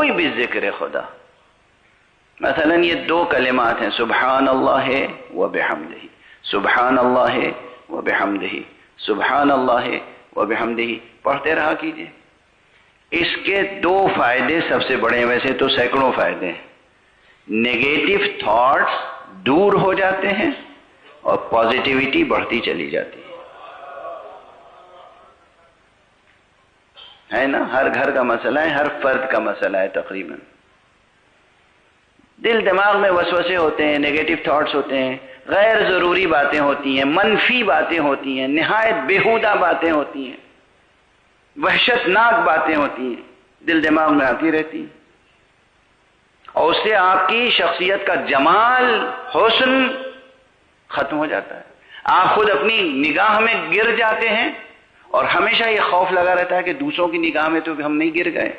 کوئی بھی ذکر خدا، مثلا یہ دو کلمات ہیں، سبحان اللہ و بحمدہ، سبحان اللہ و بحمدہ، سبحان اللہ و بحمدہ، پڑھتے رہا کیجئے۔ اس کے دو فائدے سب سے بڑے ہیں، ویسے تو سینکڑوں فائدے ہیں۔ نیگیٹو تھاٹس دور ہو جاتے ہیں اور پازیٹیوٹی بڑھتی چلی جاتی ہے نا؟ ہر گھر کا مسئلہ ہے، ہر فرد کا مسئلہ ہے تقریباً۔ دل دماغ میں وسوسے ہوتے ہیں، نیگیٹو تھاٹس ہوتے ہیں، غیر ضروری باتیں ہوتی ہیں، منفی باتیں ہوتی ہیں، نہایت بیہودہ باتیں ہوتی ہیں، وحشت ناک باتیں ہوتی ہیں، دل دماغ میں آتی رہتی ہیں، اور اس سے آپ کی شخصیت کا جمال، حسن ختم ہو جاتا ہے۔ آپ خود اپنی نگاہ میں گر جاتے ہیں اور ہمیشہ یہ خوف لگا رہتا ہے کہ دوسروں کی نگاہ میں تو ہم نہیں گر گئے۔